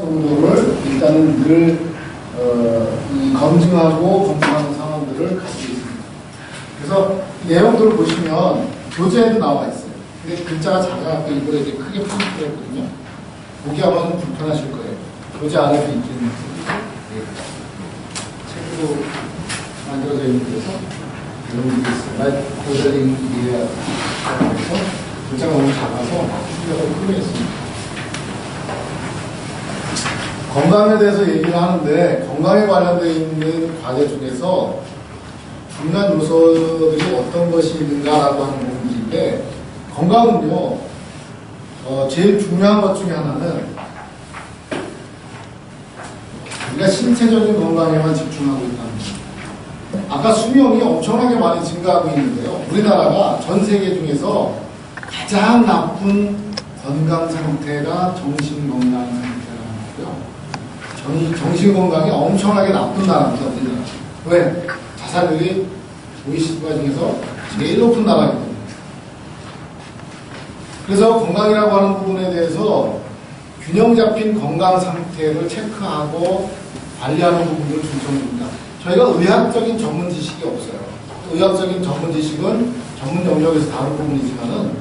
정도를 일단은 늘 이 검증하고 검증하는 상황들을 가지고 있습니다. 그래서 이 내용들을 보시면 교재에도 나와 있어요. 근데 글자가 작아서 이걸 이제 크게 프린트를 했거든요. 보기 아마 좀 불편하실 거예요. 교재 안에도 있기는 책으로 만들어져 있는 데서 이런 게 있어요. 라이트 모델링이에요. 그래서 글자가 너무 작아서 크게 크게 했습니다. 건강에 대해서 얘기를 하는데 건강에 관련되어 있는 과제 중에서 중요한 요소들이 어떤 것이 있는가라고 하는 부분인데 건강은요 제일 중요한 것 중에 하나는 우리가 신체적인 건강에만 집중하고 있다는 거예요. 아까 수명이 엄청나게 많이 증가하고 있는데요. 우리나라가 전 세계 중에서 가장 나쁜 건강 상태가 정신건강 상태라는 거고요. 정신건강이 엄청나게 나쁜 나라입니다. 우리나라. 왜? 자살률이 OECD 중에서 제일 높은 나라입니다. 그래서 건강이라고 하는 부분에 대해서 균형 잡힌 건강 상태를 체크하고 관리하는 부분들을 중점입니다. 저희가 의학적인 전문 지식이 없어요. 의학적인 전문 지식은 전문 영역에서 다룬 부분이지만은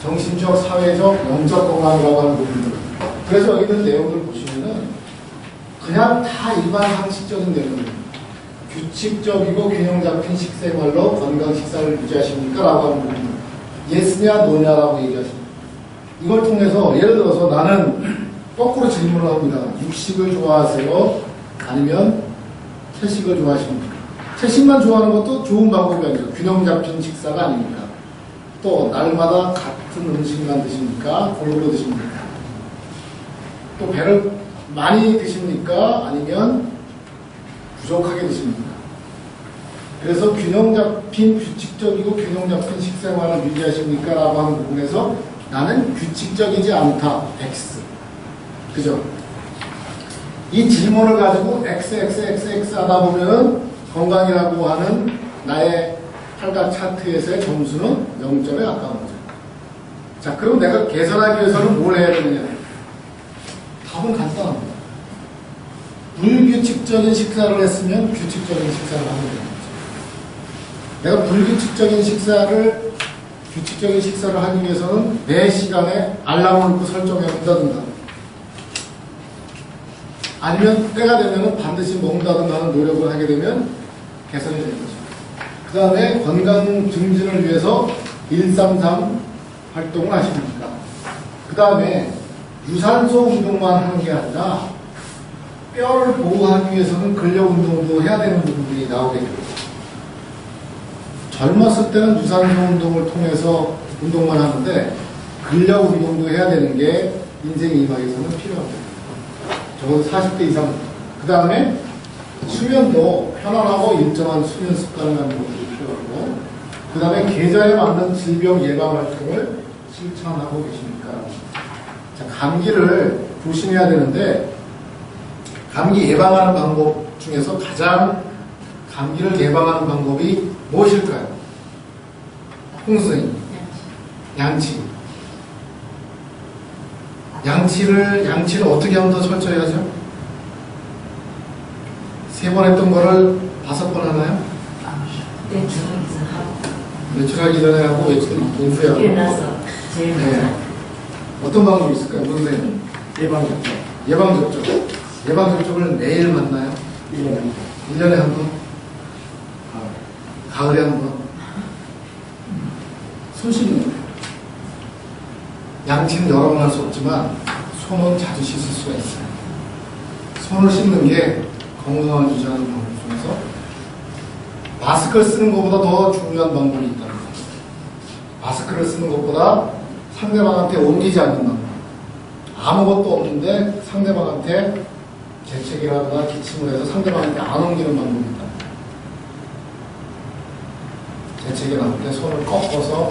정신적, 사회적, 영적 건강이라고 하는 부분들. 그래서 여기 있는 내용들 보시면은 그냥 다 일반 상식적인 내용입니다. 규칙적이고 균형 잡힌 식생활로 건강 식사를 유지하십니까? 라고 하는 부분들. 예스냐, 노냐라고 얘기하십니다. 이걸 통해서 예를 들어서 나는 거꾸로 질문을 합니다. 육식을 좋아하세요? 아니면 채식을 좋아하십니까? 채식만 좋아하는 것도 좋은 방법이 아니죠. 균형 잡힌 식사가 아닙니까? 또 날마다 같은 음식만 드십니까? 골고루 드십니까? 또 배를 많이 드십니까? 아니면 부족하게 드십니까? 그래서 균형 잡힌 규칙적이고 균형 잡힌 식생활을 유지하십니까? 라고 하는 부분에서 나는 규칙적이지 않다. X. 그죠? 이 질문을 가지고 XXXX 하다 보면 건강이라고 하는 나의 팔각 차트에서의 점수는 0점에 가까운 거죠. 자, 그럼 내가 개선하기 위해서는 뭘 해야 되느냐? 답은 간단합니다. 불규칙적인 식사를 했으면 규칙적인 식사를 하면 되는 거죠. 내가 불규칙적인 식사를 규칙적인 식사를 하기 위해서는 내 시간에 알람을 놓고 설정해 본다든가 아니면 때가 되면 반드시 먹는다든가 하는 노력을 하게 되면 개선이 되는 거죠. 그 다음에 건강 증진을 위해서 133 활동을 하십니까? 그 다음에 유산소 운동만 하는 게 아니라 뼈를 보호하기 위해서는 근력 운동도 해야 되는 부분들이 나오게 됩니다. 젊었을 때는 유산소 운동을 통해서 운동만 하는데 근력 운동도 해야 되는 게 인생 이막에서는 필요합니다. 적어도 40대 이상. 그 다음에 수면도 편안하고 일정한 수면 습관을 갖는 것도 필요하고 그 다음에 계절에 맞는 질병 예방 활동을 실천하고 계십니까? 자, 감기를 조심해야 되는데 감기 예방하는 방법 중에서 가장 감기를 예방하는 방법이 무엇일까요? 홍수님, 양치. 양치를 어떻게 하면 더 철저히 하죠? 3번 했던 거를 5번 하나요? 외출하기 전에 하고 외출 오후에 하고. 일어나서 제일 먼저. 네. 어떤 방법이 있을까요? 선생님? 예방접종. 예방접종. 예방접종을 매일 맞나요? 1년에 한 번? 가을에 한 번? 손 씻는 거예요. 양치는 여러 번 할 수 없지만 손은 자주 씻을 수가 있어요. 손을 씻는 게 건강을 유지하는 방법 중에서 마스크를 쓰는 것보다 더 중요한 방법이 있다는 거예요. 마스크를 쓰는 것보다 상대방한테 옮기지 않는 방법. 아무것도 없는데 상대방한테 재채기라거나 기침을 해서 상대방한테 안 옮기는 방법이 있다. 재채기 나올 때 손을 꺾어서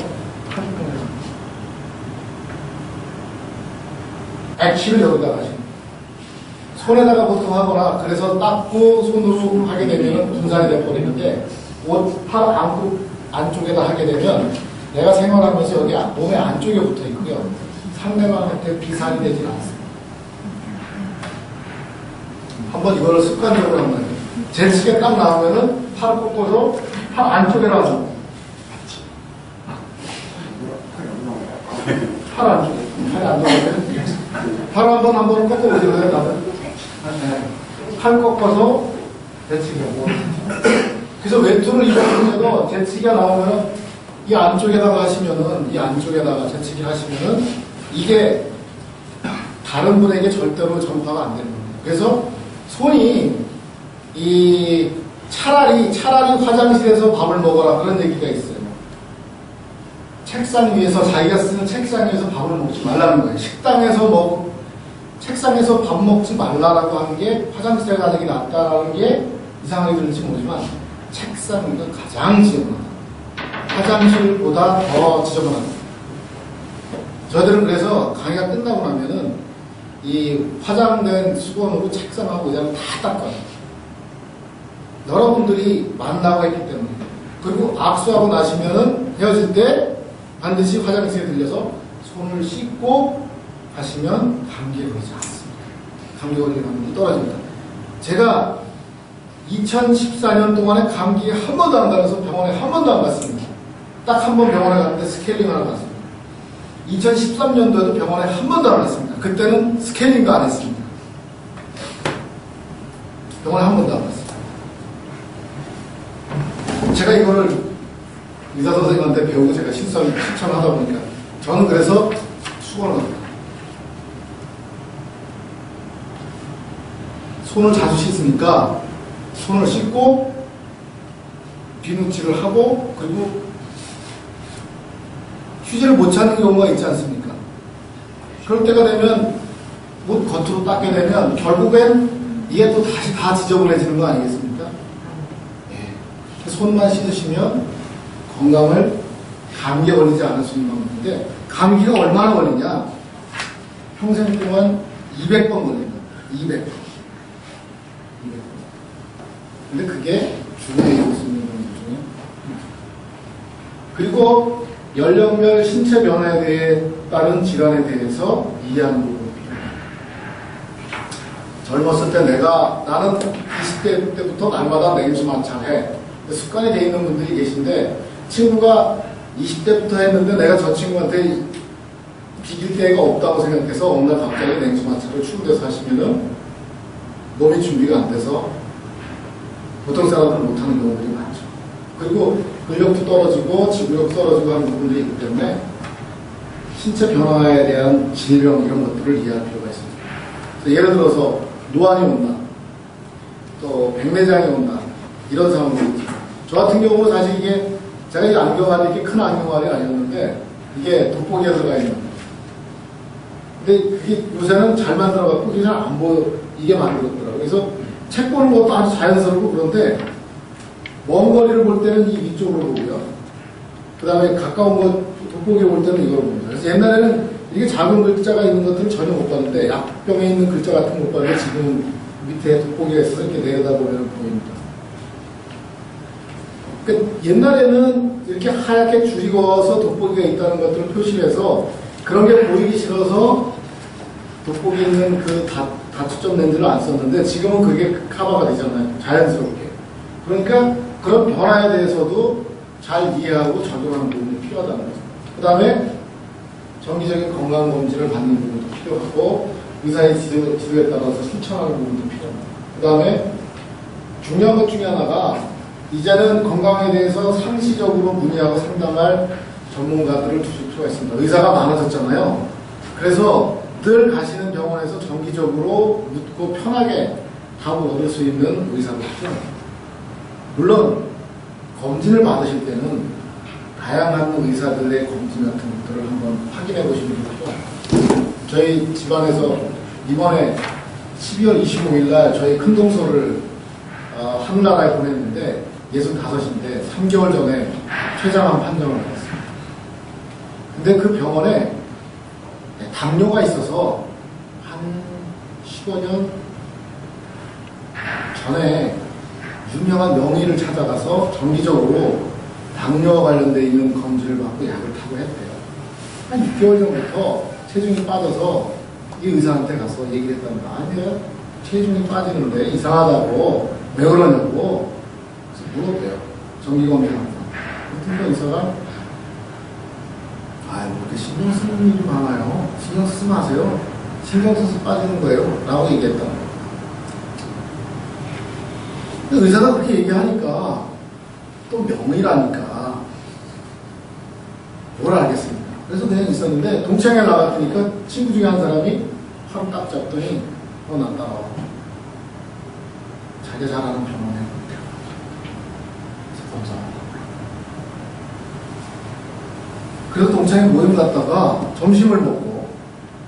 활동해서 액취를 여기다가 하시는 손에다가 보통 하거나 그래서 닦고 손으로 하게 되면 분산이 돼버리는데 옷 팔 안쪽에다 하게 되면 내가 생활하면서 여기 몸의 안쪽에 붙어 있고요. 상대방한테 비산이 되지 않습니다. 한번 이거를 습관적으로 한번 해요. 재치게 딱 나오면은 팔을 꺾어서 팔 안쪽에 놔줘. 팔 안쪽에. 팔이 안 나오면 팔 한번 꺾어보세요. 네. 팔 꺾어서 재치기 하고. 그래서 외투를 입었는데도 재치기가 나오면은 이 안쪽에다가 하시면은 이 안쪽에다가 재치기 하시면은 이게 다른 분에게 절대로 전파가 안 되는 겁니다. 그래서 손이 이 차라리 화장실에서 밥을 먹어라 그런 얘기가 있어요. 책상 위에서 자기가 쓰는 책상 위에서 밥을 먹지 말라는 거예요. 책상에서 밥 먹지 말라라고 하는 게 화장실에 가는 게 낫다라는 게 이상하게 들릴지 모르지만 책상은 가장 지저분하다. 화장실보다 더 지저분하다. 저희들은 그래서 강의가 끝나고 나면은 이 화장된 수건으로 책상하고 의자를 다 닦아요. 여러분들이 만나고 했기 때문에. 그리고 악수하고 나시면은 헤어질 때 반드시 화장실에 들려서 손을 씻고 가시면 감기에 걸리지 않습니다. 감기 걸리는 확률이 떨어집니다. 제가 2014년 동안에 감기에 한 번도 안 걸려서 병원에 한 번도 안 갔습니다. 딱 한 번 병원에 갔는데 스케일링 하러 갔습니다. 2013년도에도 병원에 한 번도 안 갔습니다. 그때는 스케일링도 안 했습니다. 병원에 한 번도 안 갔습니다. 제가 이거를 의사 선생님한테 배우고 제가 실천하다 보니까 저는 그래서 수건을 합니다. 손을 자주 씻으니까 손을 씻고 비누칠을 하고 그리고 휴지를 못 찾는 경우가 있지 않습니까? 그럴 때가 되면 옷 겉으로 닦게 되면 결국엔 이게 또 다시 다 지저분해지는 거 아니겠습니까? 네. 손만 씻으시면 건강을 감기에 걸리지 않을 수 있는 방법인데 감기가 얼마나 걸리냐? 평생 동안 200번 걸립니다. 200번. 근데 그게 주변에 있을 수 있는 건 중에. 그리고 연령별 신체 변화에 따른 질환에 대해서 이해하는 부분이 필요해요. 젊었을 때 나는 20대 때부터 날마다 냉수 마찰해. 습관이 돼 있는 분들이 계신데 친구가 20대부터 했는데 내가 저 친구한테 비길 데가 없다고 생각해서 어느 날 갑자기 냉수 마찰을 추운 데서 하시면은 몸이 준비가 안 돼서 보통 사람들은 못하는 경우들이 많죠. 그리고 근력도 떨어지고 지구력도 떨어지고 하는 부분들이 있기 때문에 신체 변화에 대한 질병 이런 것들을 이해할 필요가 있습니다. 예를 들어서 노안이 온다, 또 백내장이 온다 이런 상황들이 있죠. 저 같은 경우는 사실 이게 제가 이 안경알이 이렇게 큰 안경알이 아니었는데 이게 돋보기에 들어가 있는 거예요. 근데 그게 요새는 잘 만들어갖고 그게 잘 안 보이게 만들었더라고요. 그래서 책 보는 것도 아주 자연스럽고 그런데 먼 거리를 볼 때는 이 위쪽으로 보고요. 그 다음에 가까운 거 돋보기 볼 때는 이걸 봅니다. 그래서 옛날에는 이게 작은 글자가 있는 것들을 전혀 못 봤는데 약병에 있는 글자 같은 거 못 봤는데 지금 밑에 돋보기가 있어서 이렇게 내려다보면 보입니다. 그러니까 옛날에는 이렇게 하얗게 줄이 그어서 돋보기가 있다는 것들을 표시해서 그런 게 보이기 싫어서 돋보기 있는 그 다초점 렌즈를 안 썼는데 지금은 그게 커버가 되잖아요. 자연스럽게. 그러니까 그런 변화에 대해서도 잘 이해하고 적용하는 부분이 필요하다는 거죠. 그 다음에 정기적인 건강검진을 받는 부분도 필요하고 의사의 지도에 따라서 실천하는 부분도 필요합니다. 그 다음에 중요한 것 중에 하나가 이제는 건강에 대해서 상시적으로 문의하고 상담할 전문가들을 두실 필요가 있습니다. 의사가 많아졌잖아요. 그래서 늘 가시는 병원에서 정기적으로 묻고 편하게 답을 얻을 수 있는 의사가 필요합니다. 물론 검진을 받으실 때는 다양한 의사들의 검진 같은 것들을 한번 확인해 보시는 게 필요합니다. 저희 집안에서 이번에 12월 25일 날 저희 큰 동서를 하늘나라에 보냈는데 65인데 3개월 전에 췌장암 판정을 받았습니다. 근데 그 병원에 당뇨가 있어서 한 15년 전에 유명한 명의를 찾아가서 정기적으로 당뇨와 관련되어 있는 검진을 받고 약을 타고 했대요. 한 6개월 전부터 체중이 빠져서 이 의사한테 가서 얘기를 했답니다. 아니요, 체중이 빠지는데 이상하다고 왜 그러냐고 그래서 물었대요. 정기검진하고. 그랬더니 의사가 뭐 이렇게 신경 쓰는 일이 많아요. 신경 쓰지 마세요. 신경 써서 빠지는 거예요. 라고 얘기했다. 의사가 그렇게 얘기하니까 또 명의라니까 뭘 알겠습니까? 그래서 그냥 있었는데 동창회 나갔더니까 친구 중에 한 사람이 하루 딱 잡더니 나 따라와. 자기가 잘 아는 병원에 검사하고. 그래서 동창회 모임 갔다가 점심을 먹고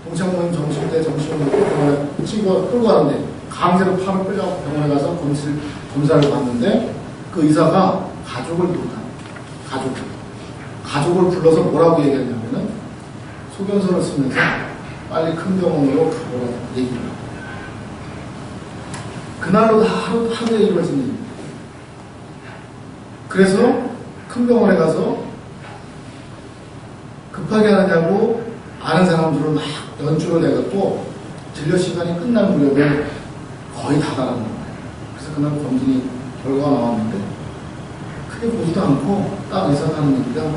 동창 모임 점심 때 점심을 먹고 병원에 친구가 끌고 가는데 강제로 팔을 끌려고 병원에 가서 검사를 받는데 그 의사가 가족을 불러서 뭐라고 얘기했냐면은 소견서를 쓰면서 빨리 큰 병원으로 가보라고 얘기를 하고 그날로 하루에 이루어진 일입니다. 그래서 큰 병원에 가서 급하게 하느냐고 아는 사람들을 막 연주를 해갖고 진료 시간이 끝날 무렵에 거의 다 달았나 봐요. 그래서 그날 검진이 결과가 나왔는데 크게 보지도 않고 딱 의사가 하는 얘기가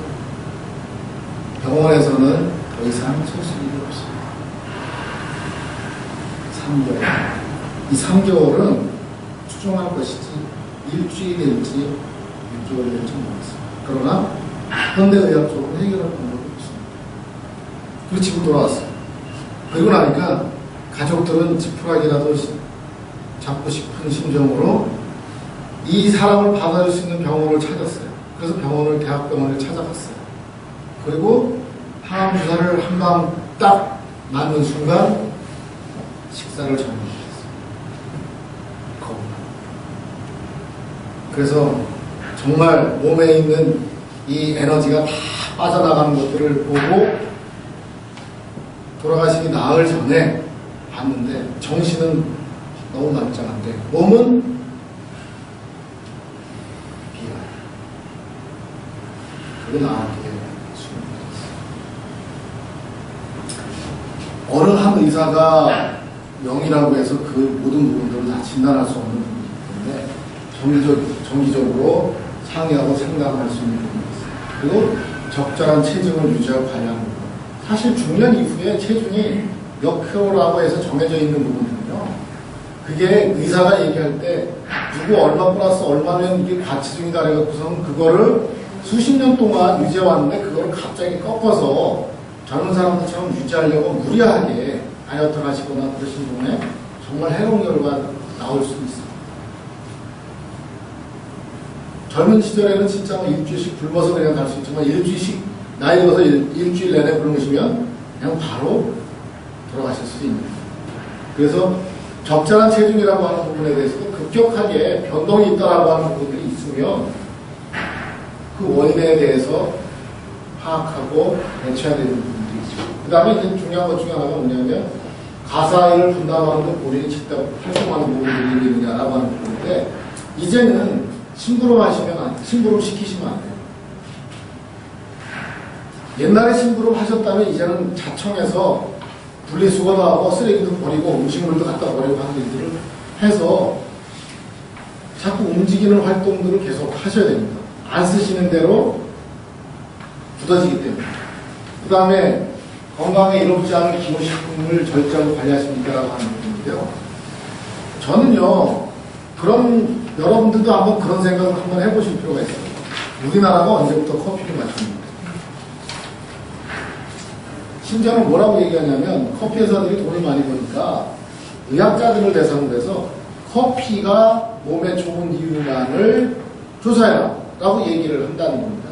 병원에서는 더 이상 소실 일이 없습니다. 3개월. 이 3개월은 추정할 것이지 일주일일지 6개월일지 모르겠습니다. 그러나 현대의학적으로 해결할 방법이 없습니다. 그리고 집으로 돌아왔어요. 그리고 나니까 가족들은 지푸라기라도 잡고 싶은 심정으로 이 사람을 받아줄 수 있는 병원을 찾았어요. 그래서 대학병원을 찾아갔어요. 그리고 항암 주사를 한 방 딱 맞는 순간 식사를 정리했어요. 그래서 정말 몸에 있는 이 에너지가 다 빠져나가는 것들을 보고 돌아가시기 나흘 전에 봤는데 정신은 너무 말짱한데 몸은 비어요. 그게 나한테 어느 한 의사가 명의라고 해서 그 모든 부분들을 다 진단할 수 없는 부분이 때문에 정기적으로 상의하고 상담할 수 있는 부분이 있어요. 그리고 적절한 체중을 유지하고 관리하는 부분. 사실 중년 이후에 체중이 몇 킬로라고 해서 정해져 있는 부분은요. 그게 의사가 얘기할 때 누구 얼마 플러스 얼마면 이게 과체중이다 그래갖고서는 그거를 수십 년 동안 유지해왔는데 그거를 갑자기 꺾어서 젊은 사람들처럼 유지하려고 무리하게 다이어트를 하시거나 그러신 분에 정말 해로운 결과가 나올 수 있어요. 젊은 시절에는 진짜 일주일씩 굶어서 그냥 갈 수 있지만 일주일씩 나이 들어서 일주일 내내 굶으시면 그냥 바로 돌아가실 수 있는 거예요. 그래서 적절한 체중이라고 하는 부분에 대해서도 급격하게 변동이 있다라고 하는 부분들이 있으면 그 원인에 대해서 파악하고 대처해야 되는 부분들이 있죠. 그 다음에 이제 중요한 것 중에 하나가 뭐냐면 가사일을 분담하는데 본인이 직접 활동하는 부분들이 있느냐라고 하는 부분인데 이제는 심부름 시키시면 안 돼요. 옛날에 심부름 하셨다면 이제는 자청해서 분리수거도 하고 쓰레기도 버리고 음식물도 갖다 버리고 하는 일들을 해서 자꾸 움직이는 활동들을 계속 하셔야 됩니다. 안 쓰시는 대로 굳어지기 때문에. 그 다음에 건강에 이롭지 않은 기호식품을 절제하고 관리하십니까라고 하는 부분인데요. 저는요, 여러분들도 한번 그런 생각을 한번 해보실 필요가 있어요. 우리나라가 언제부터 커피를 마십니까? 심지어는 뭐라고 얘기하냐면 커피 회사들이 돈을 많이 버니까 의학자들을 대상으로 해서 커피가 몸에 좋은 이유만을 조사해라 라고 얘기를 한다는 겁니다.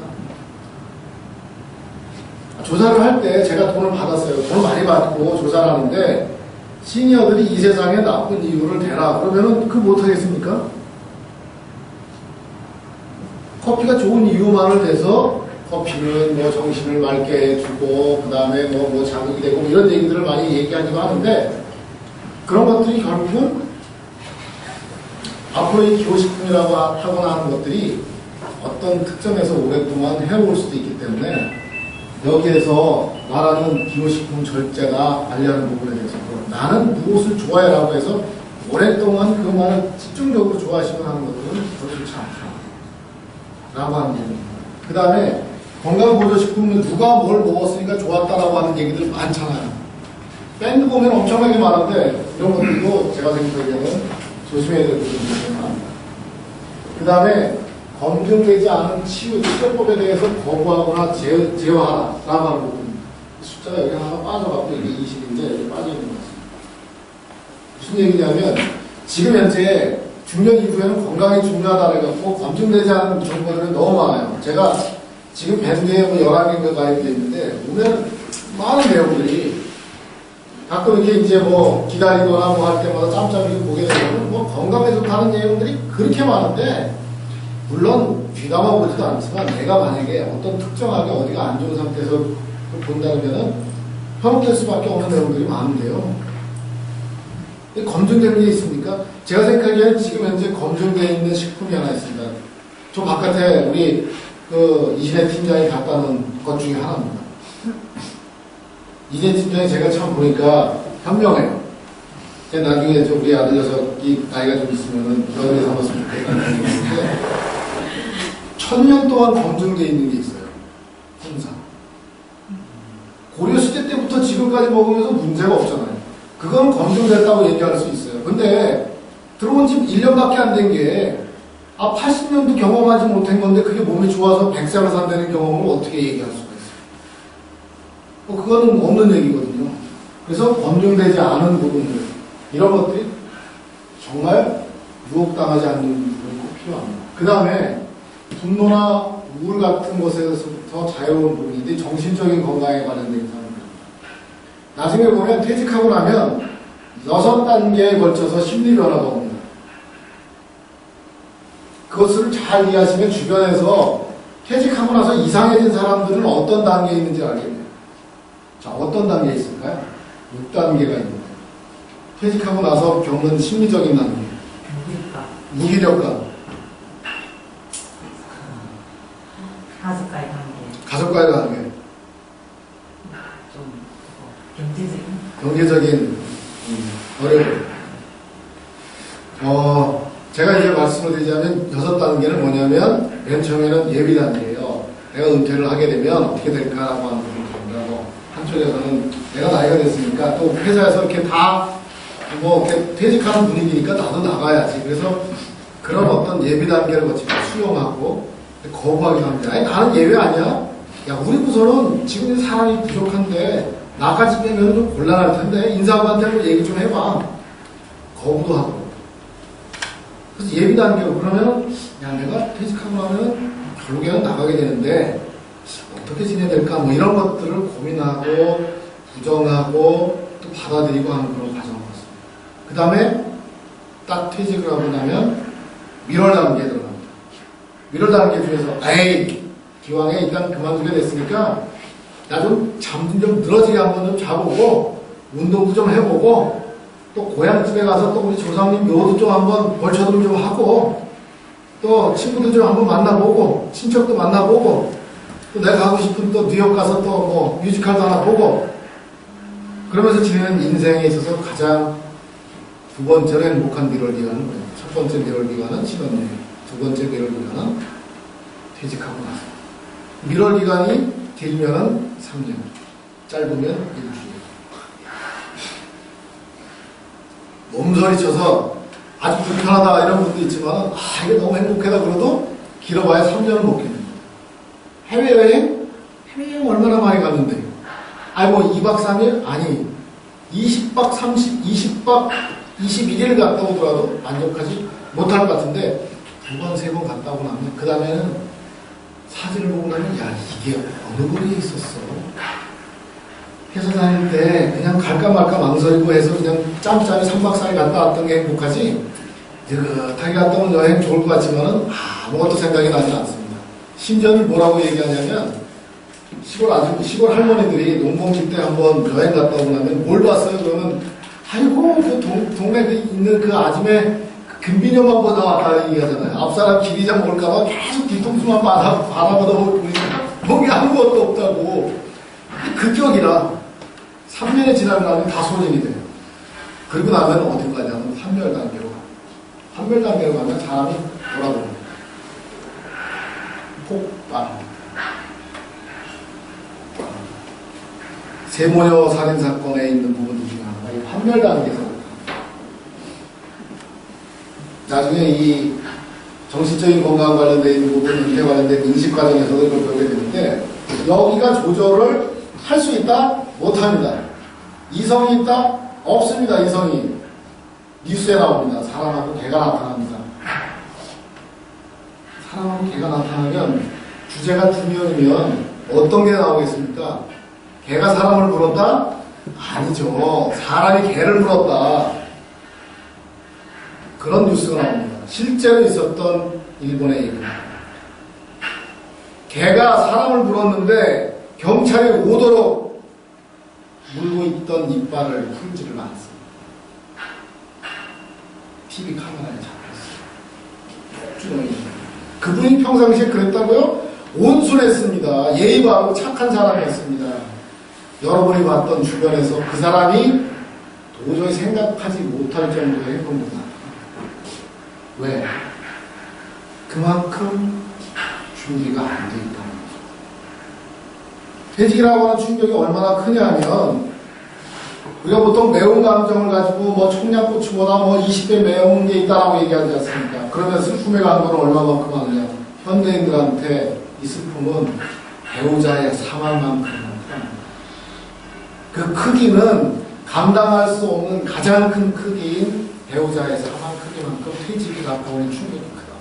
조사를 할 때 제가 돈을 받았어요. 돈을 많이 받고 조사를 하는데 시니어들이 이 세상에 나쁜 이유를 대라 그러면은 그거 못하겠습니까? 커피가 좋은 이유만을 대서 커피는 뭐 정신을 맑게 해주고 그 다음에 뭐 자극이 되고 이런 얘기들을 많이 얘기하기도 하는데 그런 것들이 결국은 앞으로의 기호식품이라고 하거나 하는 것들이 어떤 특정에서 오랫동안 해올 수도 있기 때문에 여기에서 말하는 기호식품 절제가 관리하는 부분에 대해서 나는 무엇을 좋아해라고 해서 오랫동안 그 말을 집중적으로 좋아하시고 하는 것들은 별로 좋지 않다. 라고 하는 얘기입니다. 그 다음에 건강보조식품은 누가 뭘 먹었으니까 좋았다라고 하는 얘기들 많잖아요. 밴드 보면 엄청나게 많은데 이런 것들도 제가 생각하기에는 조심해야 될 부분이지만 그 다음에 검증되지 않은 치료법에 대해서 거부하거나 제어하라라고 하는 부분. 숫자가 여기 하나 빠져갖고 이게 20인데 여기 빠져있는 것 같습니다. 무슨 얘기냐면 지금 현재 중년 이후에는 건강이 중요하다고 해갖고 검증되지 않은 정보들이 너무 많아요. 제가 지금 밴드에 뭐 11개가 가입되어 있는데 보면 많은 내용들이 가끔 이렇게 이제 뭐 기다리거나 뭐 할 때마다 짬짬이 보게 되면 뭐 건강에 좋다는 내용들이 그렇게 많은데 물론 귀담아 보지도 않지만 내가 만약에 어떤 특정하게 어디가 안 좋은 상태에서 본다면은 현혹될 수밖에 없는 내용들이 많은데요. 검증되는 게 있습니까? 제가 생각하기엔 지금 현재 검증되어 있는 식품이 하나 있습니다. 저 바깥에 우리 그 이진혜 팀장이 갖다 놓은 것 중에 하나입니다. 이진혜 팀장이 제가 처음 보니까 현명해요. 제가 나중에 좀 우리 아들 녀석이 나이가 좀 있으면은 여름에 삼았으면 좋겠다는 생각이 있는데 1000년 동안 검증되어 있는 게 있어요. 항상. 고려 시대 때부터 지금까지 먹으면서 문제가 없잖아요. 그건 검증됐다고 얘기할 수 있어요. 근데 들어온 지 1년밖에 안 된 게 80년도 경험하지 못한 건데 그게 몸이 좋아서 100세를 산다는 경험을 어떻게 얘기할 수가 있어요? 그거는 없는 얘기거든요. 그래서 검증되지 않은 부분들 이런 것들이 정말 유혹당하지 않는 부분이 꼭 필요합니다. 그 다음에 분노나 우울 같은 것에서부터 자유로운 부분인데 정신적인 건강에 관련된 사람들. 나중에 보면 퇴직하고 나면 6단계에 걸쳐서 심리 변화가 옵니다. 그것을 잘 이해하시면 주변에서 퇴직하고 나서 이상해진 사람들은 어떤 단계에 있는지 알게 돼요. 자, 어떤 단계에 있을까요? 6단계가 있는데. 퇴직하고 나서 겪는 심리적인 단계. 무기력감. 가족과의 관계. 가족과의 관계. 좀 경제적인 어려움. 제가 이제 말씀을 드리자면 6단계는 뭐냐면 맨 처음에는 예비 단계예요. 내가 은퇴를 하게 되면 어떻게 될까라고 하는 부분입니다. 한쪽에서는 내가 나이가 됐으니까 또 회사에서 이렇게 다 뭐 이렇게 퇴직하는 분위기니까 나도 나가야지. 그래서 그런 어떤 예비 단계를 거치고 수용하고 거부하기도 합니다. 아니 나는 예외 아니야? 야 우리 부서는 지금 사람이 부족한데 나까지 빼면 좀 곤란할 텐데 인사부한테 한번 얘기 좀 해봐. 거부도 하고. 그래서 예비 단계로 그러면은 야 내가 퇴직하고 나면 결국에는 나가게 되는데 어떻게 지내야 될까 뭐 이런 것들을 고민하고 부정하고 또 받아들이고 하는 그런 과정을 봤습니다. 그 다음에 딱 퇴직을 하고 나면 밀월 단계에 들어갑니다. 밀월 단계 중에서 에이 기왕에 일단 그만두게 됐으니까 나 좀 잠 좀 늘어지게 한번 좀 자보고 운동도 좀 해보고 또 고향집에 가서 또 우리 조상님 묘도 좀 한번 벌쳐도 좀 하고 또 친구들 좀 한번 만나보고 친척도 만나보고 또 내가 하고 싶은 또 뉴욕 가서 또 뭐 뮤지컬도 하나 보고 그러면서 지내는 인생에 있어서 가장 두 번째로 행복한 밀월 기간은 뭐예요? 첫 번째 밀월 기간은 신혼여행, 두 번째 밀월 기간은 퇴직하고 나서. 밀월 기간이 길면은 3년, 짧으면 일주일. 몸서리쳐서 아주 불편하다 이런 분도 있지만 이게 너무 행복하다 그래도 길어봐야 3년을 못 겪는 거예요. 해외여행? 해외여행 얼마나 많이 갔는데 아니 뭐 2박 3일? 아니 20박 30, 20박 21일 갔다 오더라도 만족하지 못할 것 같은데 2번, 3번 갔다 오고 나면 그 다음에는 사진을 보고 나면 야 이게 어느 거리에 있었어. 회사 다닐 때 그냥 갈까 말까 망설이고 해서 그냥 짬짬이 3박 4일 갔다 왔던 게 행복하지 느긋하게 갔다 온 여행 좋을 것 같지만은 아무것도 생각이 나지 않습니다. 심지어는 뭐라고 얘기하냐면 시골 할머니들이 농번기 때 한번 여행 갔다 오고 나면 뭘 봤어요? 그러면 아이고 그 동네 있는 그 아줌의 금비녀만 보다 왔다 얘기하잖아요. 앞사람 기리장 올까봐 계속 뒤통수만 바라보다 보니까 몸이 아무것도 없다고. 그 기억이라 3년이 지나고 나면 다 소진이 돼요. 그리고 나면 어디로 가냐면 환멸 단계로 가. 환멸 단계로 가면 사람이 돌아봅니다. 폭발. 세모녀 살인사건에 있는 부분 중에 하나가 이 환멸 단계에서 나중에 이 정신적인 건강 관련된 있는 부분, 은퇴 관련된 인식 과정에서도 이걸 배우게 되는데 여기가 조절을 할 수 있다? 못합니다. 이성이 있다? 없습니다. 이성이. 뉴스에 나옵니다. 사람하고 개가 나타납니다. 사람하고 개가 나타나면 주제가 두 명이면 어떤 게 나오겠습니까? 개가 사람을 물었다? 아니죠. 사람이 개를 물었다. 그런 뉴스가 나옵니다. 실제로 있었던 일본의 얘기입니다. 개가 사람을 물었는데 경찰이 오도록 물고 있던 이빨을 풀지를 않았습니다. TV 카메라에 잡혔어요. 그분이 평상시에 그랬다고요? 온순했습니다. 예의 바르고 착한 사람이었습니다. 여러분이 봤던 주변에서 그 사람이 도저히 생각하지 못할 정도의 행동입니다. 왜? 그만큼 준비가 안 돼 있다는 거죠. 퇴직이라고 하는 충격이 얼마나 크냐면 우리가 보통 매운 감정을 가지고 뭐 청양고추보다 뭐 20배 매운 게 있다라고 얘기하지 않습니까? 그러면 슬픔의 강도는 얼마만큼 하느냐? 현대인들한테 이 슬픔은 배우자의 사망만큼 합니다. 그 크기는 감당할 수 없는 가장 큰 크기인 배우자의 사망 크기만큼 퇴직이 가까운 충격이 크다.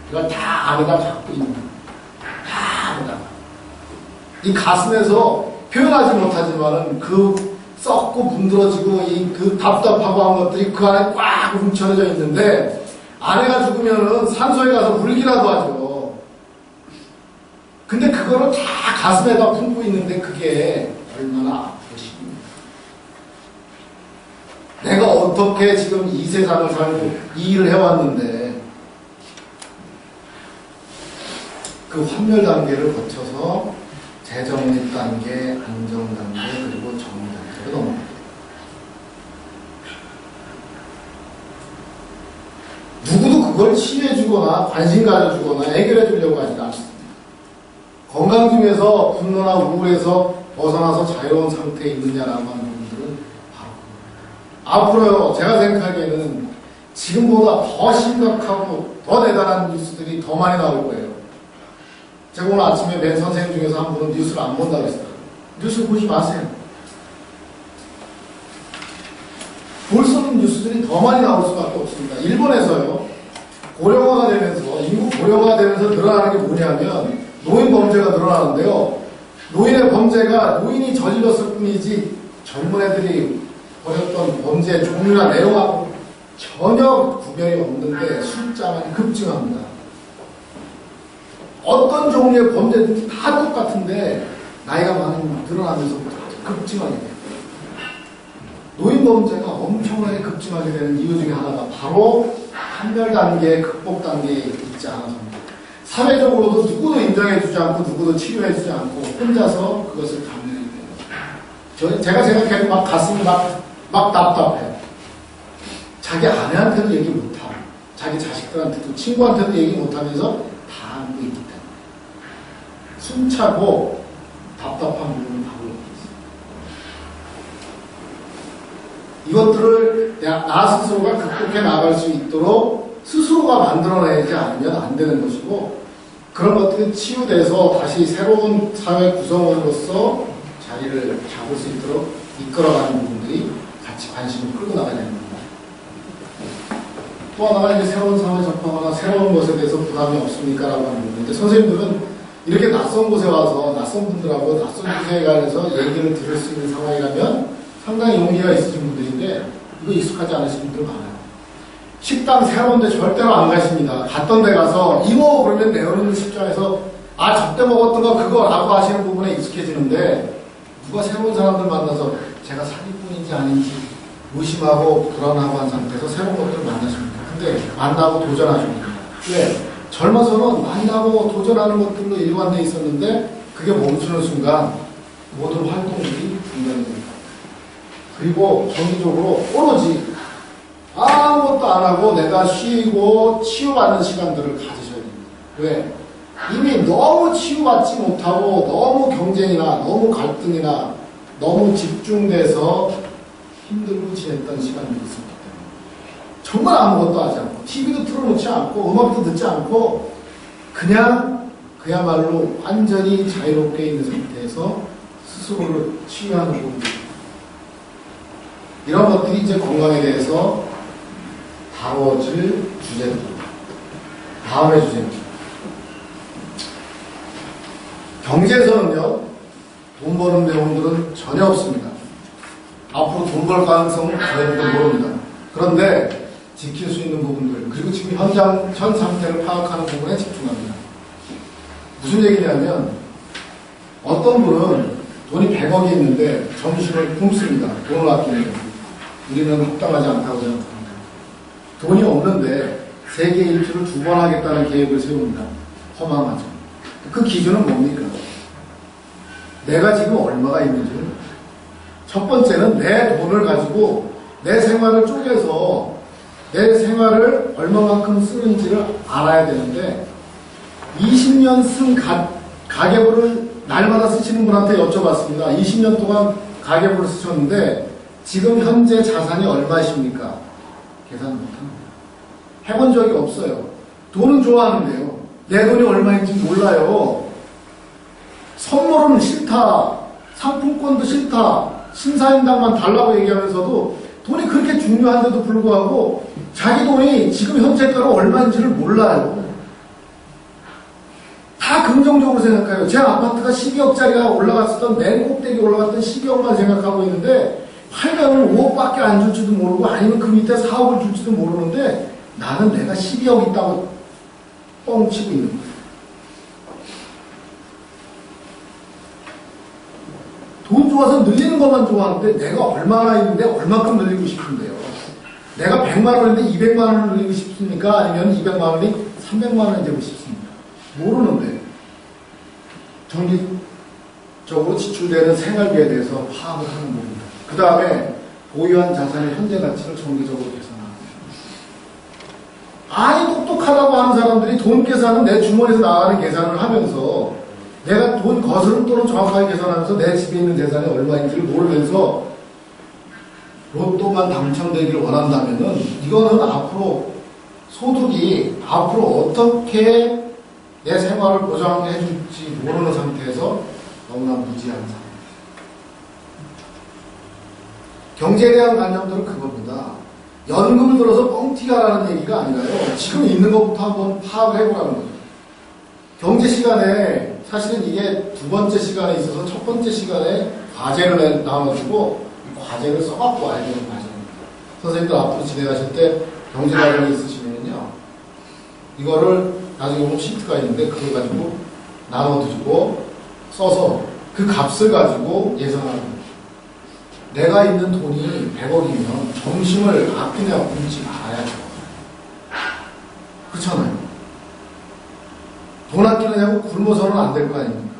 이걸 다 안에다 갖고 있는 거예요. 다 안에다. 이 가슴에서 표현하지 못하지만은 그 썩고 문드러지고 이 그 답답하고 한 것들이 그 안에 꽉 뭉쳐져 있는데 아내가 죽으면은 산소에 가서 물기라도 하죠. 근데 그거를 다 가슴에다 품고 있는데 그게 얼마나 아프십니까? 내가 어떻게 지금 이 세상을 살고 이 일을 해왔는데 그 환멸 단계를 거쳐서 재정립 단계, 안정 단계, 그리고 정리 단계로 넘어갑니다. 누구도 그걸 치유해주거나 관심 가져주거나 해결해주려고 하지 않습니다. 건강 중에서 분노나 우울에서 벗어나서 자유로운 상태에 있느냐라고 하는 분들은 바로 앞으로요, 제가 생각하기에는 지금보다 더 심각하고 더 대단한 뉴스들이 더 많이 나올 거예요. 제가 오늘 아침에 뵌 선생님 중에서 한 분은 뉴스를 안 본다고 했어요. 뉴스 보지 마세요. 볼 수 없는 뉴스들이 더 많이 나올 수밖에 없습니다. 일본에서요, 고령화가 되면서, 인구 고령화가 되면서 늘어나는 게 뭐냐면, 노인 범죄가 늘어나는데요. 노인의 범죄가 노인이 저질렀을 뿐이지, 젊은 애들이 벌였던 범죄의 종류나 내용하고 전혀 구별이 없는데, 숫자만 급증합니다. 어떤 종류의 범죄든지 다 똑같은데 나이가 많으면 늘어나면서부터 급증하게 돼요. 노인 범죄가 엄청나게 급증하게 되는 이유 중에 하나가 바로 환멸 단계, 극복 단계에 있지 않아서입니다. 사회적으로도 누구도 인정해주지 않고 누구도 치료해주지 않고 혼자서 그것을 감내해야 돼요. 제가 생각해도 막 가슴이 막 답답해요. 자기 아내한테도 얘기 못하고 자기 자식들한테도 친구한테도 얘기 못하면서 다 안고 있기 때문에 숨차고 답답한 부분은 바로 여기 있어요. 이것들을 나 스스로가 극복해 나갈 수 있도록 스스로가 만들어내지 않으면 안 되는 것이고, 그런 것들이 치유돼서 다시 새로운 사회 구성원으로서 자리를 잡을 수 있도록 이끌어가는 부분들이 같이 관심을 끌고 나가야 되는 겁니다. 또 하나가 이제 새로운 사회 접하거나 새로운 것에 대해서 부담이 없습니까? 라고 하는 부분인데, 선생님들은 이렇게 낯선 곳에 와서 낯선 분들하고 낯선 주제에 관해서 얘기를 들을 수 있는 상황이라면 상당히 용기가 있으신 분들인데 이거 익숙하지 않으신 분들 많아요. 식당 새로운 데 절대로 안 가십니다. 갔던 데 가서 이모 그러면 내어놓는 식당에서 아 저때 먹었던 거 그거 라고 하시는 부분에 익숙해지는데, 누가 새로운 사람들 만나서 제가 사기꾼인지 아닌지 무심하고 불안하고 한 상태에서 새로운 것들을 만나십니다. 근데 만나고 도전하십니다. 왜? 젊어서는 만나고 도전하는 것들로 일관되어 있었는데 그게 멈추는 순간 모든 활동들이 중단이 됩니다. 그리고 정기적으로 오로지 아무것도 안 하고 내가 쉬고 치유받는 시간들을 가지셔야 됩니다. 왜? 이미 너무 치유받지 못하고 너무 경쟁이나 너무 갈등이나 너무 집중돼서 힘들고 지냈던 시간들이 있었기 때문에 정말 아무것도 하지 않고 TV도 틀어놓지 않고 음악도 듣지 않고 그냥 그야말로 완전히 자유롭게 있는 상태에서 스스로를 치유하는 부분입니다. 이런 것들이 이제 건강에 대해서 다뤄질 주제입니다. 다음의 주제입니다. 경제에서는요, 돈 버는 내용들은 전혀 없습니다. 앞으로 돈 벌 가능성은 저희도 모릅니다. 그런데 지킬 수 있는 부분들, 그리고 지금 현 상태를 파악하는 부분에 집중합니다. 무슨 얘기냐면, 어떤 분은 돈이 100억이 있는데 점심을 굶습니다. 돈을 아끼는. 우리는 합당하지 않다고 생각합니다. 돈이 없는데 세계 일주를 2번 하겠다는 계획을 세웁니다. 허망하죠. 그 기준은 뭡니까? 내가 지금 얼마가 있는지를 첫 번째는 내 돈을 가지고 내 생활을 쪼개서 내 생활을 얼마만큼 쓰는지를 알아야 되는데 20년 쓴 가계부를 날마다 쓰시는 분한테 여쭤봤습니다. 20년 동안 가계부를 쓰셨는데 지금 현재 자산이 얼마십니까? 계산 못합니다. 해본 적이 없어요. 돈은 좋아하는데요. 내 돈이 얼마인지 몰라요. 선물은 싫다. 상품권도 싫다. 신사임당만 달라고 얘기하면서도 돈이 그렇게 중요한데도 불구하고 자기 돈이 지금 현재가로 얼마인지를 몰라요. 다 긍정적으로 생각해요. 제 아파트가 12억짜리가 올라갔었던 맨 꼭대기 올라갔던 12억만 생각하고 있는데 팔면은 5억밖에 안 줄지도 모르고 아니면 그 밑에 4억을 줄지도 모르는데 나는 내가 12억 있다고 뻥치고 있는 거예요. 돈 좋아서 늘리는 것만 좋아하는데 내가 얼마나 있는데 얼마큼 늘리고 싶은데요. 내가 100만 원인데 200만 원을 늘리고 싶습니까? 아니면 200만 원이 300만 원이 되고 싶습니까? 모르는데 정기적으로 지출되는 생활비에 대해서 파악을 하는 겁니다. 그 다음에 보유한 자산의 현재 가치를 정기적으로 계산합니다. 아니 똑똑하다고 하는 사람들이 돈 계산은 내 주머니에서 나가는 계산을 하면서 내가 돈 거스름 돈을 정확하게 계산하면서 내 집에 있는 재산이 얼마인지를 모르면서 로또만 당첨되기를 원한다면은 이거는 앞으로 소득이 앞으로 어떻게 내 생활을 보장해 줄지 모르는 상태에서 너무나 무지한 상태. 경제에 대한 관념들은 그겁니다. 연금을 들어서 뻥튀기 하라는 얘기가 아니라요. 지금 있는 것부터 한번 파악을 해보라는 거죠. 경제 시간에 사실은 이게 두 번째 시간에 있어서 첫 번째 시간에 과제를 나눠주고 이 과제를 써갖고 와야 되는 과정입니다. 선생님들 앞으로 진행하실 때 경제 과정이 있으시면요. 이거를 나중에 오늘 시트가 있는데 그걸 가지고 나눠주고 써서 그 값을 가지고 예상하는 거예요. 내가 있는 돈이 100억이면 점심을 아끼냐 굶지 말아야죠. 그렇잖아요. 돈 아끼느냐고 굶어서는 안 될 거 아닙니까?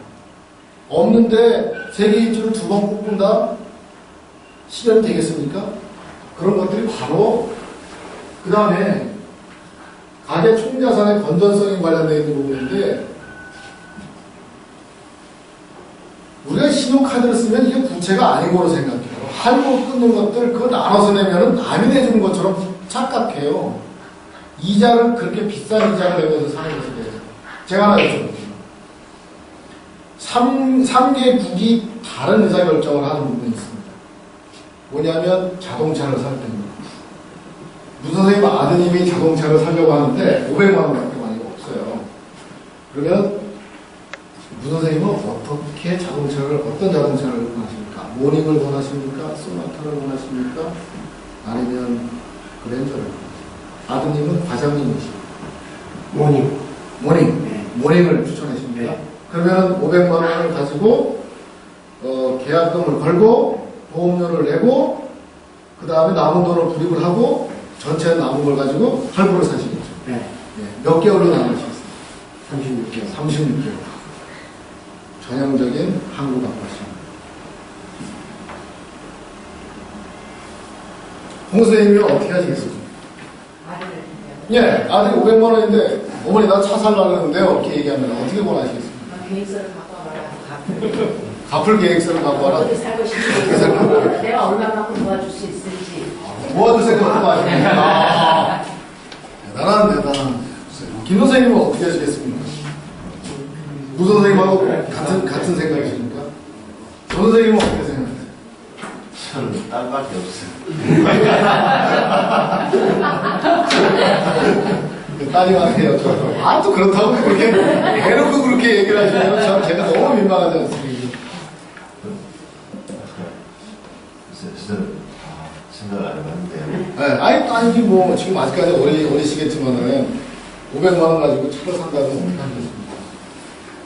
없는데 세계 일주를 2번 뽑는다? 실현이 되겠습니까? 그런 것들이 바로 그 다음에 가계 총자산의 건전성에 관련되어 있는 부분인데 우리가 신용카드를 쓰면 이게 부채가 아니고로 생각해요. 할부 끊는 것들 그거 나눠서 내면은 남이 내주는 것처럼 착각해요. 이자를 그렇게 비싼 이자를 내면서 사는 것에 대해서 제가 하나 여쭤볼게요. 3개 국이 다른 의사결정을 하는 부분이 있습니다. 뭐냐면 자동차를 살 때입니다. 문 선생님 아드님이 자동차를 사려고 하는데 500만 원밖에 많이 없어요. 그러면 문 선생님은 어떻게 자동차를 어떤 자동차를 원하십니까? 모닝을 원하십니까? 소나타를 원하십니까? 아니면 그랜저를 원하십니까? 아드님은 과장님이시죠. 모닝. 네. 모닝을 추천하십니까? 네. 그러면 500만 원을 가지고 계약금을 걸고 보험료를 내고 그 다음에 남은 돈을 불입을 하고 전체 남은 걸 가지고 할부를 사시겠죠. 네. 네. 몇 개월로 나누시겠어요? 36개월. 36개월. 전형적인 한국 아파트입니다. 홍 선생님이 어떻게 하시겠습니까? 예, 아들이 500만 원인데 어머니 나 차 살라고 그러는데 이렇게 얘기하면 어떻게 권하시겠습니까? 계획서를 갖고 와봐라. 갚을 계획서를 갖고 와라. 어떻게 살고 어떻게 살 싶은지, 거야? 내가 얼마만큼 도와줄 수 있을지. 모아줄 생각도 하시네. 대단한. 김 선생님은 어떻게 하시겠습니까? 우 선생님하고 같은 생각이십니까? 조 선생님은 어떻게 생각하세요? 저는 딸밖에 없어요. 딸이 와세요. 또 그렇다고 그렇게 해놓고 그렇게 얘기를 하시면 제가 너무 민망하지 않습니까? 저는 생각을 안 해봤는데요. 네, 아니 뭐 지금 아직까지 어리시겠지만은 500만 원 가지고 차를 산다면 어떻게 하겠습니까?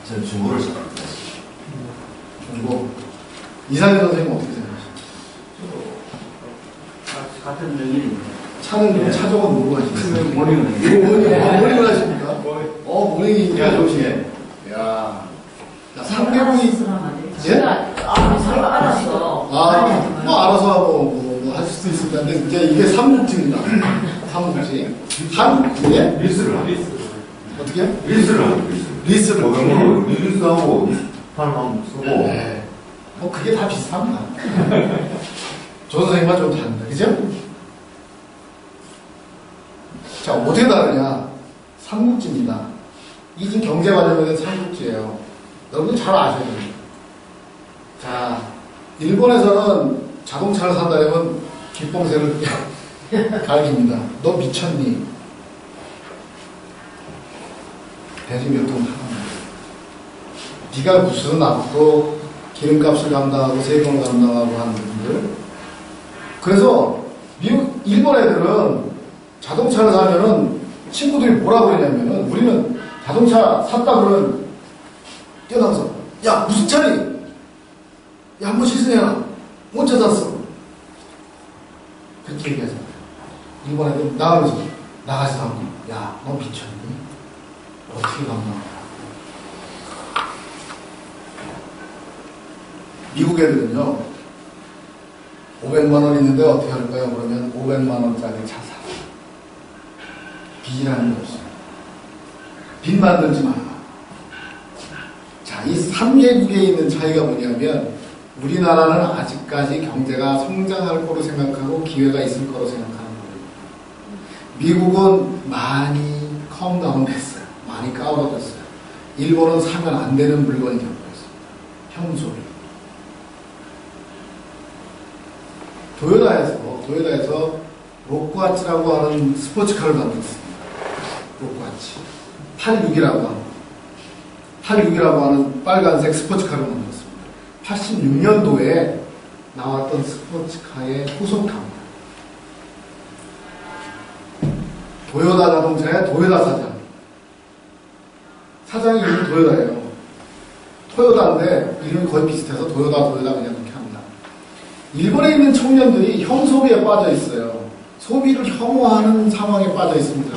저는 중고를 사봤어요. 중고. 이상현 선생님 어떻게 생각하십니까? 같은 얘기. 차는 그럼 차 저거 누구 하시나요? 모닝은. 모닝을 하십니까? 모닝이 좋으시네. 야, 상대분이 예? 설마 알았어. 뭐 알아서 뭐 하실 수 있을 텐데 이제 이게 삼국지입니다. 삼국지. 예? 리스를 어떻게? 리스를 리스를. 리스하고 팔만 쓰고. 네. 뭐 그게 다 비슷합니다. 조 선생님만 좀 다릅니다. 그죠? 자, 어떻게 다르냐? 삼국지입니다. 이게 지금 경제 관련된 삼국지예요. 여러분들 잘 아셔야 됩니다. 자, 일본에서는 자동차를 산다면 기뽕새를 갈깁니다. 너 미쳤니? 대중교통 타갑니다. 네가 무슨 앞으로 기름값을 감당하고 세금을 감당하고 하는 분들. 그래서 일본 애들은 자동차를 사면은 친구들이 뭐라고 그러냐면은 우리는 자동차 샀다 그러면 뛰어나서 야 무슨 차니? 야 한번 시승해라. 언제 샀어? 그렇게 얘기하잖아. 일본 애들 나가면서 나가서 하고 야 너 미쳤니? 어떻게 감당해? 미국 애들은요 500만 원 있는데 어떻게 할까요? 그러면 500만 원짜리 차 사. 빚이라는 게 없어요. 빚 만들지 마. 자, 이 3개국에 있는 차이가 뭐냐면 우리나라는 아직까지 경제가 성장할 거로 생각하고 기회가 있을 거로 생각하는 거예요. 미국은 많이 컴다운 됐어요. 많이 까울어졌어요. 일본은 사면 안 되는 물건이 되어버렸습니다. 현소비. 도요다에서 로쿠아치라고 하는 스포츠카를 만들었습니다. 로쿠아치. 86이라고 하는 빨간색 스포츠카를 만들었습니다. 86년도에 나왔던 스포츠카의 후속타입니다. 도요다 자동차의 도요다 사장. 사장이 이름이 도요다예요. 토요다인데 이름이 거의 비슷해서 도요다 그냥 그렇게 합니다. 일본에 있는 청년들이 형소비에 빠져 있어요. 소비를 혐오하는 상황에 빠져 있습니다.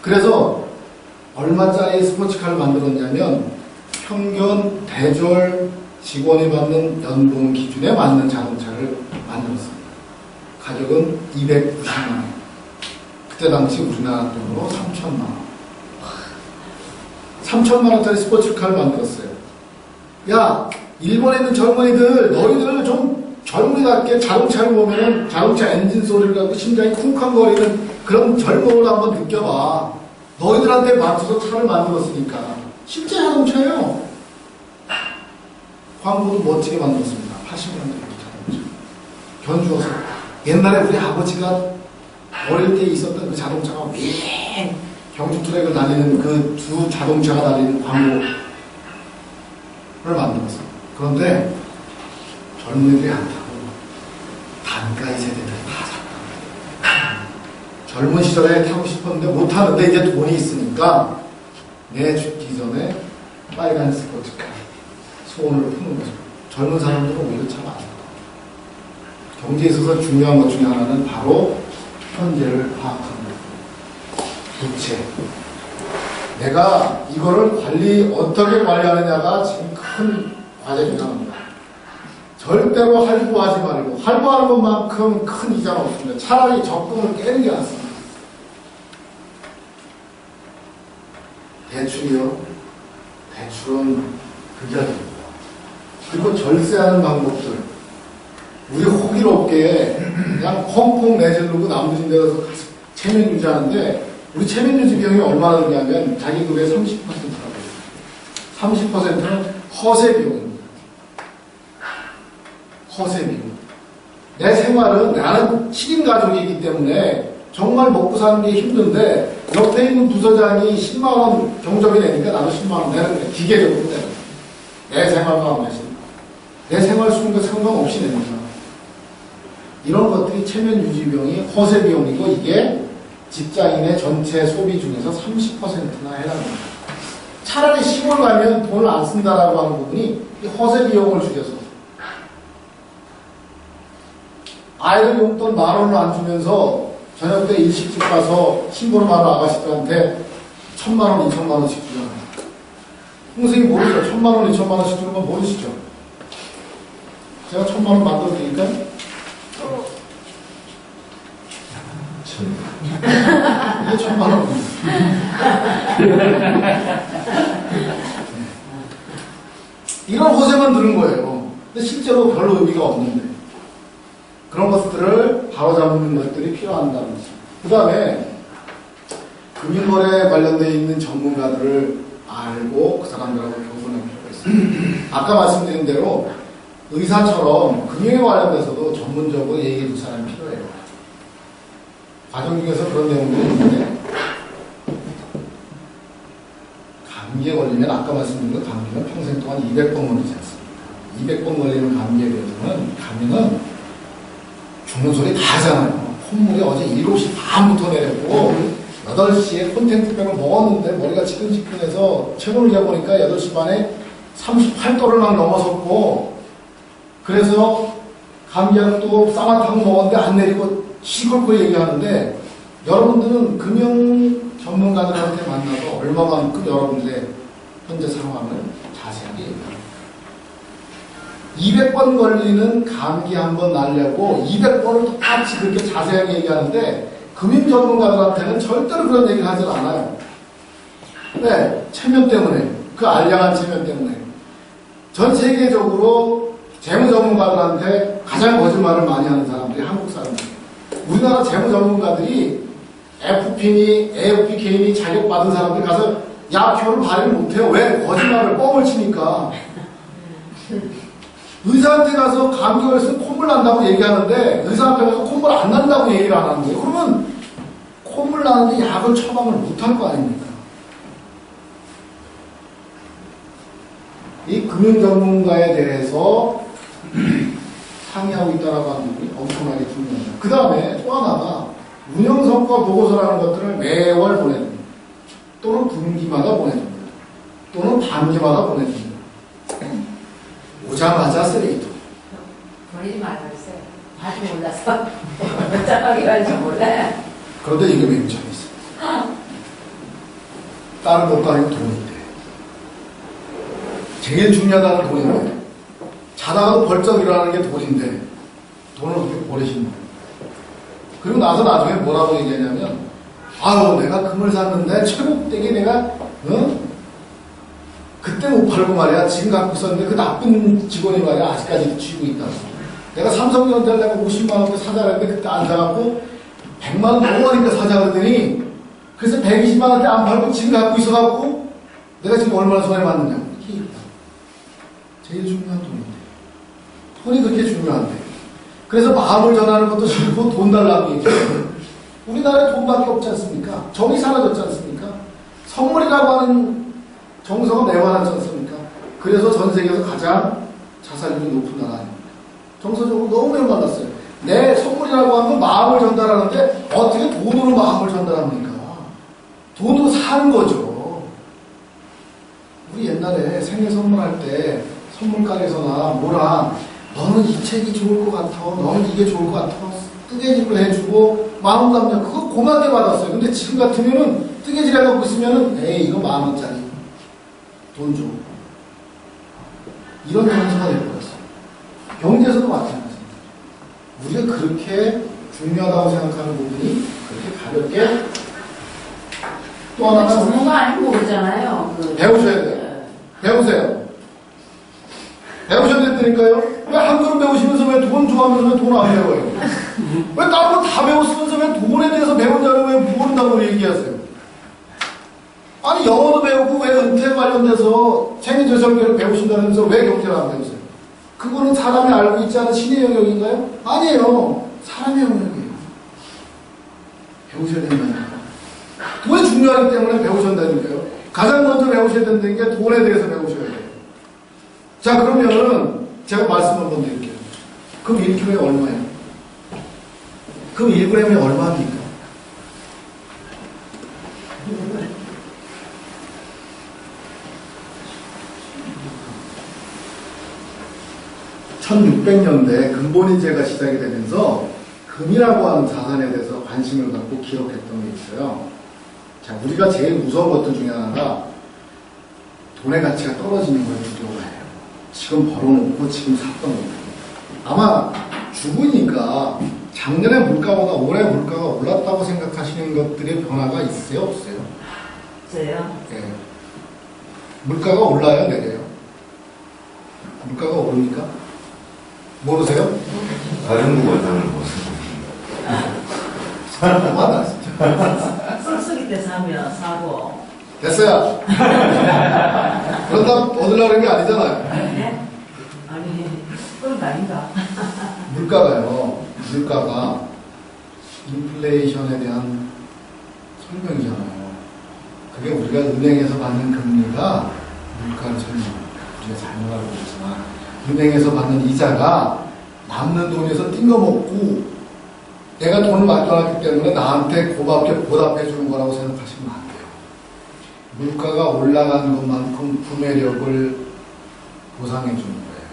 그래서 얼마짜리 스포츠카를 만들었냐면 평균 대졸 직원이 받는 연봉 기준에 맞는 자동차를 만들었습니다. 가격은 290만 원. 그때 당시 우리나라 돈으로 3천만 원. 3천만 원짜리 스포츠카를 만들었어요. 야, 일본에 있는 젊은이들, 너희들 좀 젊은이답게 자동차를 보면은 자동차 엔진 소리를 갖고 심장이 쿵쾅거리는 그런 젊음을 한번 느껴봐. 너희들한테 맞춰서 차를 만들었으니까. 실제 자동차예요. 광고도 멋지게 만들었습니다. 80년대 자동차. 견주어서. 옛날에 우리 아버지가 어릴 때 있었던 그 자동차가 윙 경주 트랙을 달리는 그 두 자동차가 달리는 광고를 만들었어요. 그런데 젊은이들이 안 타고 단가의 세대들이 다 탔다. 젊은 시절에 타고 싶었는데 못 타는데 이제 돈이 있으니까 내 죽기 전에 빨간 스포츠카 소원을 푸는 거죠. 젊은 사람들은 오히려 참 안 타요. 경제에 있어서 중요한 것 중에 하나는 바로 현재를 파악하는 거예요. 부채. 내가 이거를 어떻게 관리하느냐가 지금 큰 과제가 합니다. 절대로 할부하지 말고, 할부하는 것만큼 큰 이자는 없습니다. 차라리 적금을 깨는 게 낫습니다. 대출이요. 대출은 극약입니다. 그리고 절세하는 방법들. 우리 호기롭게 그냥 펑펑 내지르고 남들인 데 가서 체면 유지하는데, 우리 체면 유지 비용이 얼마나 드냐면 자기 급의 30%라고 해요. 30%는 허세 비용입니다. 허세 비용. 내 생활은 나는 7인 가족이기 때문에 정말 먹고 사는 게 힘든데 옆에 있는 부서장이 10만원 경적이 내니까 나도 10만원 내는 거야. 기계적으로 내는 거야. 내 생활과 안 맞습니다. 내 생활 수준과 상관없이 냅니다. 이런 것들이 체면 유지 비용이 허세 비용이고, 이게 직장인의 전체 소비 중에서 30%나 해당합니다. 차라리 시골 가면 돈을 안 쓴다라고 하는 부분이 이 허세 비용을 죽여서 아이들 용돈 10,000원을 안 주면서 저녁 때 일식집 가서 심부름 하는 아가씨들한테 1,000만원, 2,000만원씩 주잖아요. 선생님 모르죠? 1,000만원, 2,000만원씩 주는 건 모르시죠? 제가 1,000만원 만들어 드릴까요? 이게 1,000만원입니다. 이런 허세만 들은 거예요. 근데 실제로 별로 의미가 없는데. 그런 것들을 바로잡는 것들이 필요한다는 거죠. 그 다음에 금융거래에 관련되어 있는 전문가들을 알고 그 사람들하고 교분할 필요가 있습니다. 아까 말씀드린 대로 의사처럼 금융에 관련돼서도 전문적으로 얘기해 줄 사람이 필요해요. 과정 중에서 그런 내용들이 있는데, 감기에 걸리면 아까 말씀드린 것 감기는 평생 동안 200번 걸리지 않습니다. 200번 걸리는 감기에 대해서는 감기는 죽는 소리 다 하잖아요. 콧물이 어제 7시 반부터 내렸고 8시에 콘텐츠병을 먹었는데 머리가 지끈지끈해서 체온을 재보니까 8시 반에 38도를 막 넘어섰고, 그래서 감기약 또 쌍화탕 먹었는데 안 내리고 시골고 얘기하는데, 여러분들은 금융 전문가들한테 만나서 얼마만큼 여러분들의 현재 상황을 자세하게 얘기합니다. 200번 걸리는 감기 한 번 날려고 200번을 똑같이 그렇게 자세하게 얘기하는데, 금융 전문가들한테는 절대로 그런 얘기를 하질 않아요. 네, 체면 때문에, 그 알량한 체면 때문에. 전 세계적으로 재무 전문가들한테 가장 거짓말을 많이 하는 사람들이 한국 사람들이에요. 우리나라 재무 전문가들이 FP니 AFPK니 자격받은 사람들이 가서 약효를 발휘를 못해요. 왜? 거짓말을 뻥을 치니까. 의사한테 가서 감기 걸렸으면 콧물 난다고 얘기하는데 의사 앞에 가서 콧물 안 난다고 얘기를 안 하는 거예요. 그러면 콧물 나는데 약을 처방을 못할 거 아닙니까? 이 금융 전문가에 대해서 상의하고 있다라고 하는 부분이 엄청나게 중요합니다. 그 다음에 또 하나가 운영성과 보고서라는 것들을 매월 보내줍니다. 또는 분기마다 보내줍니다. 또는 반기마다 보내줍니다. 오자마자 쓰레기통. 보내지 말아주세요. 아직 몰라서. 어쩌하게 할지 몰라요. 그런데 이게 맹점이 있어요. 다른 것도 아니고 돈인데. 제일 중요하다는 돈인데. 자다가도 벌쩍 일어나는 게 돈인데. 돈을 그렇게 버리시는 거예요. 그리고 나서 나중에 뭐라고 얘기하냐면, 아유, 내가 금을 샀는데 최고댁에 내가, 그때 못 팔고 말이야. 지금 갖고 있었는데 그 나쁜 직원이 말이야. 아직까지 쥐고 있다고. 내가 삼성전자를 내가 50만원대 사자 그랬는데 그때 안 사갖고 100만원 넘어가니까 사자 그랬더니, 그래서 120만원대 안 팔고 지금 갖고 있어갖고 내가 지금 얼마나 손해 봤느냐. 이렇게 얘기합니다. 제일 중요한 돈인데. 돈이 그렇게 중요한데. 그래서 마음을 전하는 것도 싫고 돈 달라고 얘기해요. 우리나라에 돈밖에 없지 않습니까? 정이 사라졌지 않습니까? 선물이라고 하는 정서가 매만하지 않습니까? 그래서 전 세계에서 가장 자살률이 높은 나라 아닙니까? 정서적으로 너무 매만났어요. 내 선물이라고 하는 건 마음을 전달하는데 어떻게 돈으로 마음을 전달합니까? 돈으로 사는 거죠. 우리 옛날에 생일 선물할 때 선물가게에서나 뭐라, 너는 이 책이 좋을 것 같아, 너는 이게 좋을 것 같아, 뜨개질을 해주고 마음 담냐, 그거 고맙게 받았어요. 근데 지금 같으면은 뜨개질 해갖고 있으면은 에이 이거 10,000원짜리 돈 줘, 이런 정서가 될 것 같아요. 경제에서도 마찬가지입니다. 우리가 그렇게 중요하다고 생각하는 부분이 그렇게 가볍게 또 하나는 전문가 아니면 모르잖아요. 배우셔야 돼요. 배우세요. 배우셔야 된다니까요. 왜 한 그릇 배우시면서 왜 돈 좋아하면서 왜 돈 안 배워요? 왜 다른 거 다 배웠으면서 왜 돈에 대해서 배운다고 왜 모른다고 얘기하세요? 아니 영어도 배우고 왜 은퇴 관련돼서 책임재설계를 배우신다면서 왜 경제를 안 배우세요? 그거는 사람이 알고 있지 않은 신의 영역인가요? 아니에요. 사람의 영역이에요. 배우셔야 된다니까요. 돈이 중요하기 때문에 배우셔야 된다니까요. 가장 먼저 배우셔야 된다는 게 돈에 대해서 배우셔야 돼요. 자, 그러면은 제가 말씀 한번 드릴게요. 그럼 1kg에 얼마예요? 그럼 1g에 얼마입니까? 1600년대 근본인제가 시작이 되면서 금이라고 하는 자산에 대해서 관심을 갖고 기록했던 게 있어요. 자, 우리가 제일 무서운 것들 중에 하나가 돈의 가치가 떨어지는 걸 두려워해요. 지금 벌어놓고 지금 샀던 거. 아마 죽으니까 작년에 물가보다 올해 물가가 올랐다고 생각하시는 것들의 변화가 있어요? 없어요? 저요? 예. 물가가 올라요? 내려요? 물가가 오릅니까? 모르세요? 가정부 원장을 보세요. 너무하다 진짜. 쏠쏠이 때 사면 사고. 됐어요. 그런다 얻으려는 게 아니잖아요. 네? 아니, 그런 거 아닌가? 물가가 인플레이션에 대한 설명이잖아요. 그게 우리가 은행에서 받는 금리가 물가를 설명합니다. 우리가 잘못 알고 있지만 은행에서 받는 이자가 남는 돈에서 띵거먹고 내가 돈을 마련하기 때문에 나한테 고맙게 보답해 주는 거라고 생각하시면 안 돼요. 물가가 올라가는 것만큼 구매력을 보상해 주는 거예요.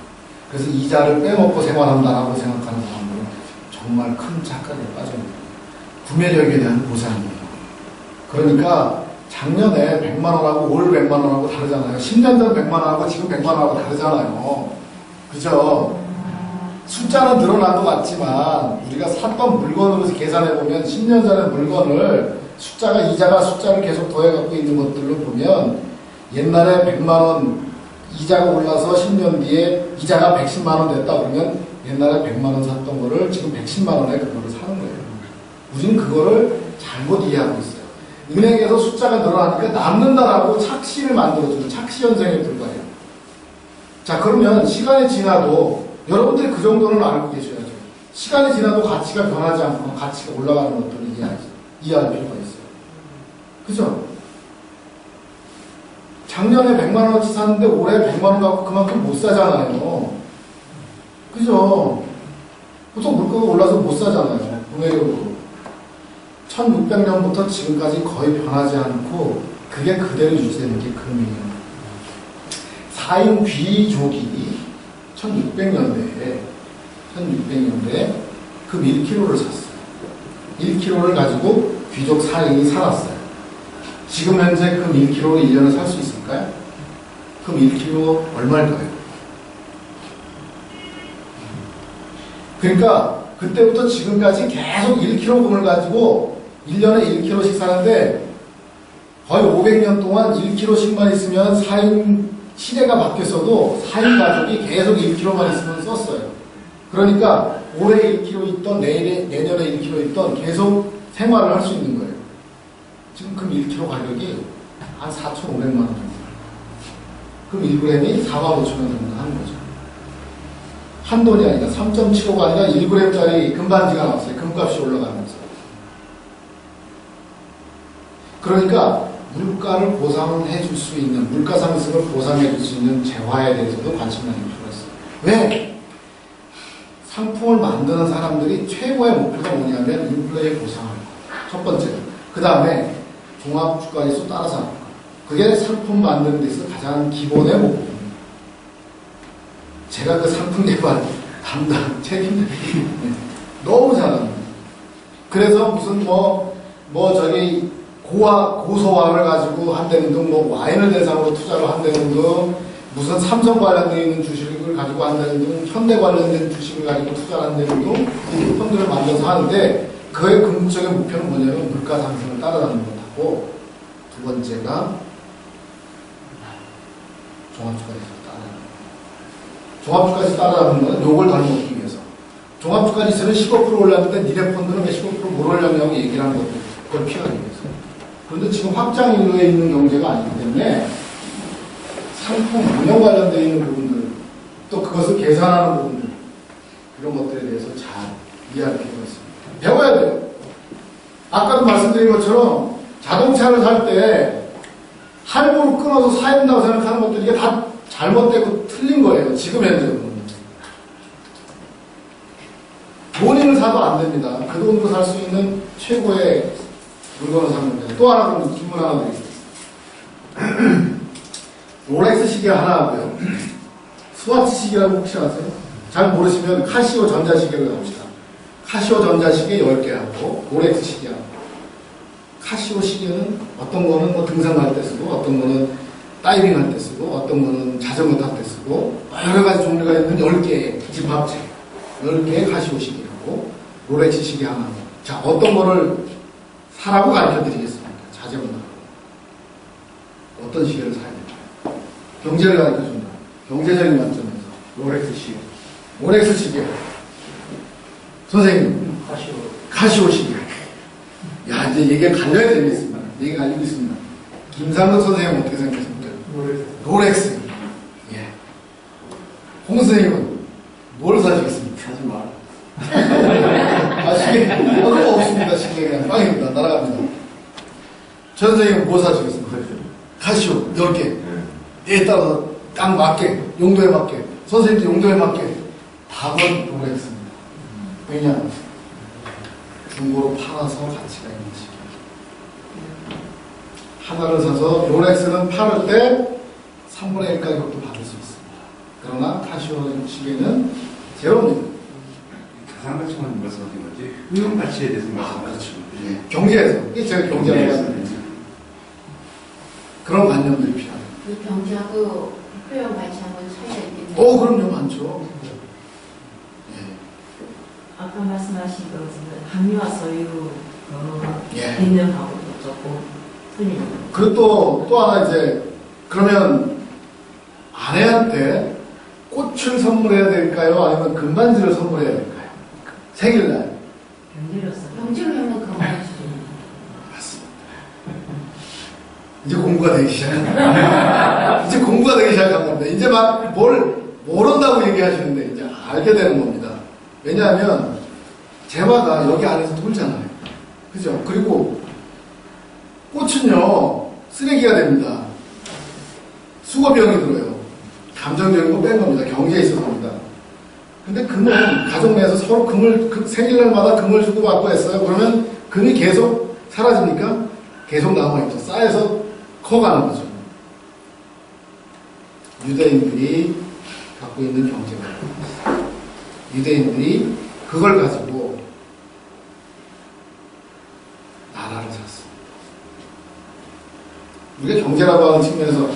그래서 이자를 빼먹고 생활한다라고 생각하는 사람들은 정말 큰 착각에 빠집니다. 구매력에 대한 보상이에요. 그러니까 작년에 100만 원하고 올 100만 원하고 다르잖아요. 10년 전 100만 원하고 지금 100만 원하고 다르잖아요. 그죠? 숫자는 늘어난 것 같지만 우리가 샀던 물건으로 계산해보면 10년 전의 물건을 이자가 숫자를 계속 더해갖고 있는 것들로 보면 옛날에 100만 원 이자가 올라서 10년 뒤에 이자가 110만 원 됐다 그러면 옛날에 100만 원 샀던 거를 지금 110만 원에 그거를 사는 거예요. 우리는 그거를 잘못 이해하고 있어요. 은행에서 숫자가 늘어나니까 남는다라고 착시를 만들어주는 착시 현상에 불과해요. 자, 그러면 시간이 지나도 여러분들이 그 정도는 알고 계셔야죠. 시간이 지나도 가치가 변하지 않고 가치가 올라가는 것들을 이해할 필요가 있어요. 그죠? 작년에 100만 원어치 샀는데 올해 100만 원 갖고 그만큼 못 사잖아요. 그죠? 보통 물가가 올라서 못 사잖아요. 구매력으로. 1600년부터 지금까지 거의 변하지 않고 그게 그대로 유지되는 게 금이에요. 4인 귀족이 1600년대에 금 1kg를 샀어요. 1kg를 가지고 귀족 4인이 살았어요. 지금 현재 금 1kg로 1년을 살 수 있을까요? 금 1kg 얼마일까요? 그러니까 그때부터 지금까지 계속 1kg 금을 가지고 1년에 1kg씩 사는데 거의 500년 동안 1kg씩만 있으면 4인 시대가 바뀌었어도 4인 가족이 계속 1kg만 있으면 썼어요. 그러니까 올해 1kg 있던 내년에 1kg 있던 계속 생활을 할 수 있는 거예요. 지금 금 1kg 가격이 한 4,500만 원 정도. 그럼 1g이 45,000원 정도 하는 거죠. 한 돈이 아니라 3.75가 아니라 1g짜리 금반지가 나왔어요. 금값이 올라가면서. 그러니까 물가를 보상해 줄 수 있는, 물가 상승을 보상해 줄 수 있는 재화에 대해서도 관심을 가질 필요가 있어요. 왜? 상품을 만드는 사람들이 최고의 목표가 뭐냐면 인플레이에 보상하는 거예요. 첫 번째로. 그 다음에 종합주가지수 따라서 하는 거예요. 그게 상품 만드는 데 있어서 가장 기본의 목표입니다. 제가 그 상품 개발 담당 책임자 너무 잘합니다. 그래서 무슨 고소와를 가지고 한다는 등, 와인을 대상으로 투자를 한다는 등, 무슨 삼성 관련되어 있는 주식을 가지고 한다는 등 현대 관련된 주식을 가지고 투자하는 등도 이 펀드를 만들어서 하는데 그의 궁극적인 목표는 뭐냐면 물가 상승을 따라가는 것하고 두 번째가 종합주가지수 따라가는 거예요. 종합주가지수 따라가는 거는 요걸 덜 먹기 위해서. 종합주가지수는 15% 올랐는데 니네 펀드는 왜 15% 못 올렸냐고 얘기를 하는 거고 그걸 피하기 위해서. 그런데 지금 확장 인도에 있는 경제가 아니기 때문에 상품 운영 관련되어 있는 부분들, 또 그것을 계산하는 부분들, 이런 것들에 대해서 잘 이해할 필요가 있습니다. 배워야 돼요. 아까도 말씀드린 것처럼 자동차를 살 때 할부로 끊어서 사야 된다고 생각하는 것들, 이게 다 잘못되고 틀린 거예요. 지금 현재는. 본인을 사도 안 됩니다. 그 돈으로 살 수 있는 최고의 물건을 사면 됩니다. 또 하나 질문 하나 드리겠습니다. 롤렉스 시계 하나 하고요. 스와치 시계라고 혹시 아세요? 잘 모르시면 카시오 전자시계를 가봅시다. 카시오 전자시계 10개 하고 롤렉스 시계하고. 카시오 시계는 어떤 거는 뭐 등산 갈 때 쓰고 어떤 거는 다이빙 할 때 쓰고 어떤 거는 자전거 탈 때 쓰고 여러 가지 종류가 있는 10개의 집합체 10개의 카시오 시계하고 롤렉스 시계 하나. 자, 어떤 거를 사라고 가르쳐 드리겠습니다. 자제분들. 어떤 시계를 사야 될까요? 경제를 가르쳐 준다. 경제적인 관점에서. 롤렉스 시계. 롤렉스 시계. 선생님. 카시오 시계. 야, 이제 얘기가 갈려야 재밌습니다. 얘기가 갈리고 있습니다. 김상근 선생님은 어떻게 생각하십니까? 롤렉스. 예. 홍 선생님은 뭘 사시겠습니까? 사지 마. 아, 시계. 그거 없습니다. 시계 그냥 빵입니다. 날아갑니다. 전 선생님은 뭐 사시겠습니까? 카시오 10개. 때에 따라 딱 맞게, 용도에 맞게, 선생님도 용도에 맞게 답은 롤렉스입니다. 왜냐? 중고로 팔아서 가치가 있는 시계. 하나를 사서 롤렉스는 팔을 때 3분의 1 가격도 받을 수 있습니다. 그러나 카시오 시계는 제로입니다. 자산가치만 말씀하신 거지. 가치에 대해서 말씀하시죠. 예. 경제에서. 이게 제가 경제라고 하는 그런 관념들이 필요합니다. 그 경제하고 표현 가치하고는 차이가 있겠네요. 그럼요, 많죠. 아까 말씀하신 그 함유와 소유 예. 개념하고도 조금 틀린 거. 그리고 또 하나 이제, 그러면 아내한테 꽃을 선물해야 될까요? 아니면 금반지를 선물해야 될까요? 생일날. 경제로서 경제로 하면 그거 말이죠. 맞습니다. 이제 공부가 되기 시작합니다. 이제 공부가 되기 시작한 겁니다. 이제 막 모른다고 얘기하시는데 이제 알게 되는 겁니다. 왜냐하면 재화가 여기 안에서 돌잖아요. 그죠? 그리고 꽃은요, 쓰레기가 됩니다. 수거비용이 들어요. 감정적인 거 뺀 겁니다. 경제에 있어서입니다. 근데 금은 가족 내에서 서로 생일날마다 금을 주고받고 했어요. 그러면 금이 계속 사라지니까 계속 남아있죠. 쌓여서 커가는 거죠. 유대인들이 갖고 있는 경제가 유대인들이 그걸 가지고 나라를 샀습니다. 우리가 경제라고 하는 측면에서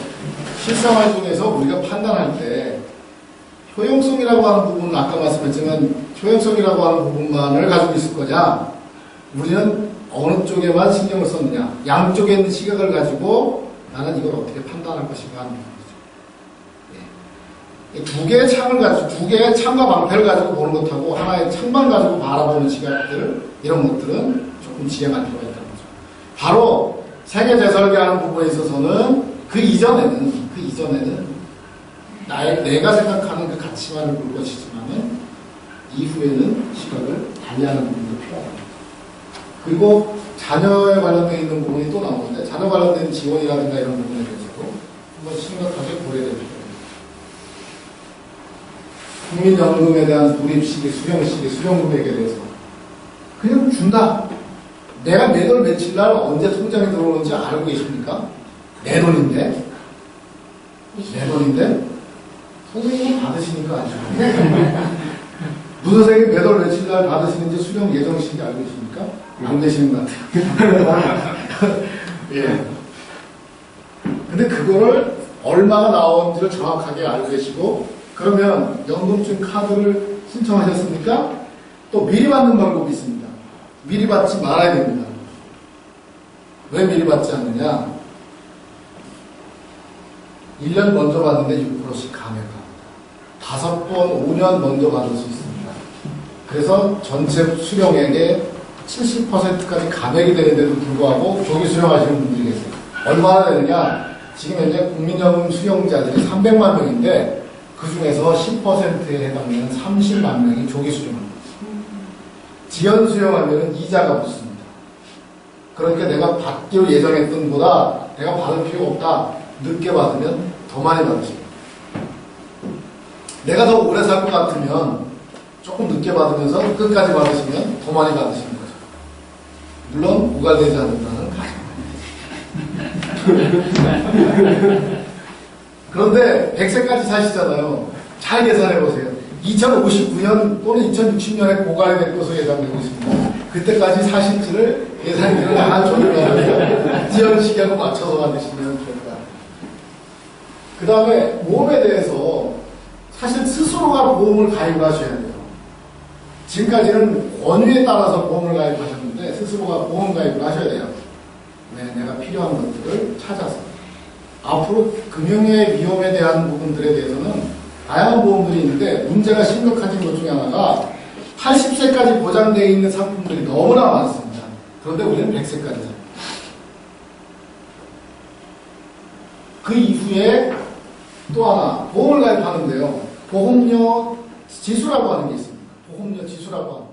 실생활 중에서 우리가 판단할 때 효용성이라고 하는 부분은 아까 말씀했지만 효용성이라고 하는 부분만을 가지고 있을 거냐, 우리는 어느 쪽에만 신경을 썼느냐, 양쪽에 있는 시각을 가지고 나는 이걸 어떻게 판단할 것인가 하는 거죠. 두 개의 창을 가지고, 두 개의 창과 방패를 가지고 보는 것하고 하나의 창만 가지고 바라보는 시각들, 이런 것들은 조금 지양할 필요가 있다는 거죠. 바로 세계 재설계하는 부분에 있어서는 그 이전에는 내가 생각하는 그 가치만을 볼 것이지만은 이후에는 시각을 달리하는 부분도 필요합니다. 그리고 자녀에 관련되어 있는 부분이 또 나오는데, 자녀 관련된 지원이라든가 이런 부분에 대해서도 한번 심각하게 고려될 필요가 있습니다. 국민연금에 대한 돌입시기, 수령시기, 수령금액에 대해서 그냥 준다. 내가 매달 며칠 날 언제 통장에 들어오는지 알고 계십니까? 내 돈인데? 내 돈인데? 선생님이 받으시니까 아시죠? 문 선생님이 매달 며칠 날 받으시는지 수령 예정시기 알고 계십니까? 안 계시는 것 같아요. 예. 근데 그거를 얼마가 나오는지를 정확하게 알고 계시고, 그러면 연금증 카드를 신청하셨습니까? 또 미리 받는 방법이 있습니다. 미리 받지 말아야 됩니다. 왜 미리 받지 않느냐? 1년 먼저 받는데 6%씩 감액합니다. 5번, 5년 먼저 받을 수 있습니다. 그래서 전체 수령액의 70%까지 감액이 되는데도 불구하고 조기 수령하시는 분들이 계세요. 얼마나 되느냐? 지금 현재 국민연금 수령자들이 300만 명인데 그 중에서 10%에 해당되는 30만 명이 조기 수령합니다. 지연 수령하면 이자가 붙습니다. 그러니까 내가 받기로 예정했던 보다 내가 받을 필요가 없다. 늦게 받으면 더 많이 받으십니다. 내가 더 오래 살 것 같으면 조금 늦게 받으면서 끝까지 받으시면 더 많이 받으시는 거죠. 물론 고갈되지 않는다는 가정. 그런데 100세까지 사시잖아요. 잘 계산해보세요. 2059년 또는 2060년에 고갈이 될 것으로 예상되고 있습니다. 그때까지 사실지를 예산일을 다 조율하면서 지연 시기하고 맞춰서 만드시면 됩니다. 그 다음에 보험에 대해서 사실 스스로가 보험을 가입하셔야 돼요. 지금까지는 권유에 따라서 보험을 가입하셨는데 스스로가 보험 가입을 하셔야 돼요. 네, 내가 필요한 것들을 찾아서. 앞으로 금융의 위험에 대한 부분들에 대해서는 다양한 보험들이 있는데 문제가 심각해진 것 중에 하나가 80세까지 보장되어 있는 상품들이 너무나 많습니다. 그런데 우리는 100세까지 삽니다. 그 이후에 또 하나 보험을 가입하는데요. 보험료 지수라고 하는 게 있습니다. 보험료 지수라고 합니다.